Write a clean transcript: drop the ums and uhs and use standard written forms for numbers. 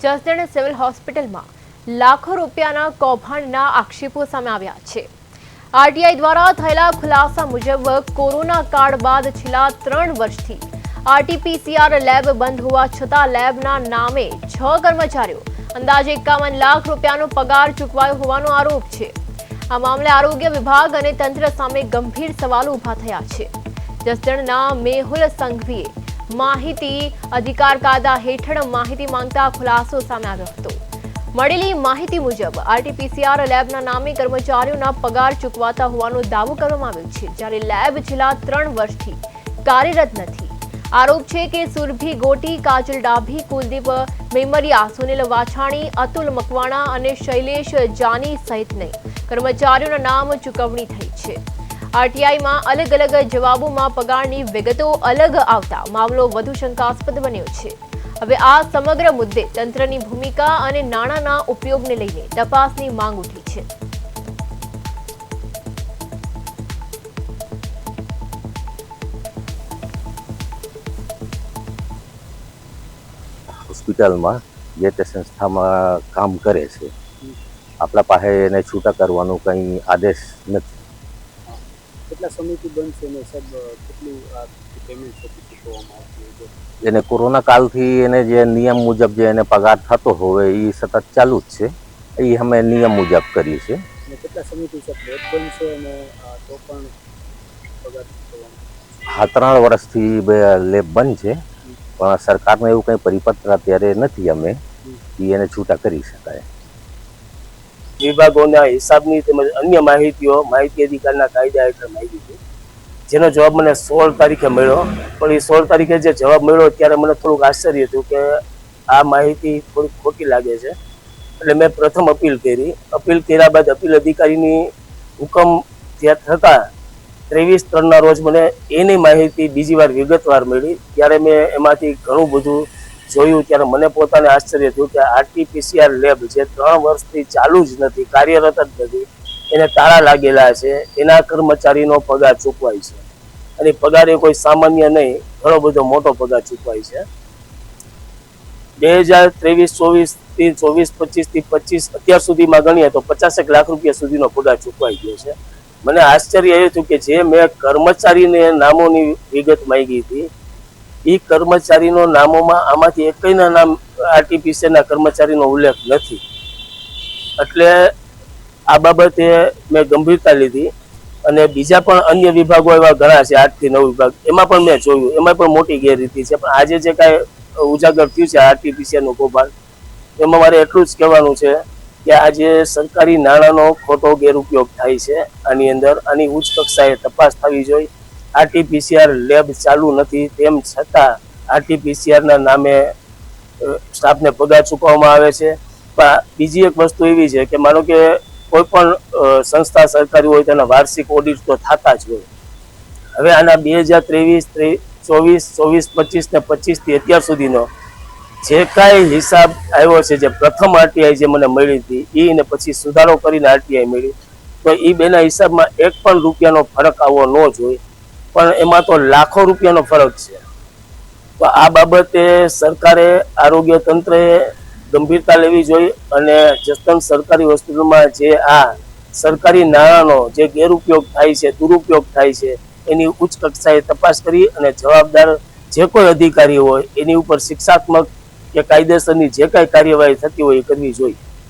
Jasdan civil હોસ્પિટલમાં લાખો રૂપિયાના કૌભાંડના આક્ષેપો સામે આવ્યા છે। આરટીઆઈ દ્વારા થયેલા ખુલાસા મુજબ કોરોના કાળ બાદ છેલ્લા 3 વર્ષથી આરટીપીસીઆર લેબ બંધ હોવા છતાં લેબના નામે 6 કર્મચારીઓ અંદાજે 51 લાખ રૂપિયાનો પગાર ચૂકવાયો હોવાનો આરોપ છે। આ મામલે આરોગ્ય વિભાગ અને તંત્ર સામે ગંભીર સવાલો ઊભા થયા છે। જસદણના મેહુલ સંઘવીએ માહિતી અધિકાર કાયદા હેઠળ માહિતી માંગતા ખુલાસો સામે આવ્યો હતો। મળેલી માહિતી મુજબ આરટીપીસીઆર લેબના નામે કર્મચારીઓના પગાર ચૂકવાતા હોવાનો દાવો કરવામાં આવ્યો છે, જ્યારે લેબ છેલ્લા 3 વર્ષથી કાર્યરત નથી। આરોપ છે કે સુરભી ગોટી, કાજલ ડાભી, કુલદીપ મેમરિયા, સુનિલ વાછાણી, અતુલ મકવાણા અને શૈલેષ જાની સહિતને કર્મચારીઓના નામ ચૂકવણી થઈ છે। આરટીઆઈમાં અલગ અલગ જવાબોમાં પગારની વિગતો અલગ આવતા મામલો વધુ શંકાસ્પદ બન્યો છે। હવે આ સમગ્ર મુદ્દે તંત્રની ભૂમિકા અને નાણાંના ઉપયોગને લઈને તપાસની માંગ ઉઠી છે। હોસ્પિટલમાં જે તે સંસ્થામાં કામ કરે છે, આપણા પાસે એને છૂટા કરવાનો કંઈ આદેશ નથી। કેટલા સમયથી બંધ છે ને સાહેબ, કેટલું પેમેન્ટ ચૂકવવામાં આવતું છે? એને કોરોના કાલથી એને જે નિયમ મુજબ જે એને પગાર થતો હોય એ સતત ચાલુ જ છે, એ અમે નિયમ મુજબ કરીએ છીએ। કેટલા સમયથી સાહેબ લેબ બંધ છે અને તો પણ પગાર ચૂકવવામાં? હા, 3 વર્ષથી લેબ બંધ છે, પણ સરકારનું એવું કંઈ પરિપત્ર અત્યારે નથી અમે એને છૂટા કરી શકાય। વિભાગોના હિસાબની તેમજ અન્ય માહિતી અધિકારના કાયદા હેઠળ માંગી હતી, જેનો જવાબ મને 16 તારીખે મળ્યો। પણ એ 16 તારીખે જે જવાબ મળ્યો ત્યારે મને થોડુંક આશ્ચર્ય થયું કે આ માહિતી થોડીક ખોટી લાગે છે, એટલે મેં પ્રથમ અપીલ કરી। અપીલ કર્યા બાદ અપીલ અધિકારીની હુકમ ત્યાં થતાં 23/3ના રોજ મને એની માહિતી બીજી વાર વિગતવાર મળી। ત્યારે મેં એમાંથી ઘણું બધું જોયું ત્યારે મને પોતાને આશ્ચર્ય થયું કે આરટીપીસીઆર લેબ જે 3 વર્ષથી ચાલુ જ નથી, કાર્યરત જ નથી, એને તાળા લાગેલા છે, એના કર્મચારીનો પગાર ચૂકવાય છે, અને પગાર એ કોઈ સામાન્ય નહીં, ઘણો બધો મોટો પગાર ચૂકવાય છે। 2023-24 થી 24-25 થી 25 અત્યાર સુધીમાં ગણીએ તો 50 લાખ રૂપિયા સુધીનો પગાર ચૂકવાઈ ગયો છે। મને આશ્ચર્ય એ થયું કે જે મેં કર્મચારીને નામોની વિગત માંગી હતી એ કર્મચારીનો નામોમાં આમાંથી એકના નામ આરટીપીસીઆરના કર્મચારીનો ઉલ્લેખ નથી। એટલે આ બાબતે મેં ગંભીરતા લીધી અને બીજા પણ અન્ય વિભાગો એવા ઘણા છે, 8 થી 9 વિભાગ, એમાં પણ મેં જોયું, એમાં પણ મોટી ગેરરીતિ છે। પણ આજે જે કાંઈ ઉજાગર થયું છે આરટીપીસીઆરનું કૌભાંડ, એમાં મારે એટલું જ કહેવાનું છે કે આજે સરકારી નાણાંનો ખોટો ગેરઉપયોગ થાય છે। આની અંદર આની ઉચ્ચ કક્ષાએ તપાસ થવી જોઈએ। આરટીપીસીઆર લેબ ચાલુ નથી તેમ છતાં આરટીપીસીઆરના નામે સ્ટાફને પગાર ચૂકવવામાં આવે છે। પણ બીજી એક વસ્તુ એવી છે કે માનો કે કોઈ પણ સંસ્થા સરકારી હોય તેના વાર્ષિક ઓડિટ તો થતા જ હોય। હવે આના 2023, 24, 25 ને 25 થી અત્યાર સુધીનો જે કાંઈ હિસાબ આવ્યો છે, જે પ્રથમ આરટીઆઈ જે મને મળી હતી એ ને પછી સુધારો કરીને આરટીઆઈ મળી, તો એ બેના હિસાબમાં 1 પણ રૂપિયાનો ફરક આવવો ન જોઈએ, પણ એમાં તો લાખો રૂપિયાનો ફરક છે। તો આ બાબતે સરકારે, આરોગ્ય તંત્રએ ગંભીરતા લેવી જોઈએ અને જસદણ સરકારી હોસ્પિટલમાં જે આ સરકારી નાણાંનો જે ગેરઉપયોગ થાય છે, દુરુપયોગ થાય છે, એની ઉચ્ચ કક્ષાએ તપાસ કરી અને જવાબદાર જે કોઈ અધિકારી હોય એની ઉપર શિક્ષાત્મક કે કાયદેસરની જે કાંઈ કાર્યવાહી થતી હોય એ કરવી જોઈએ।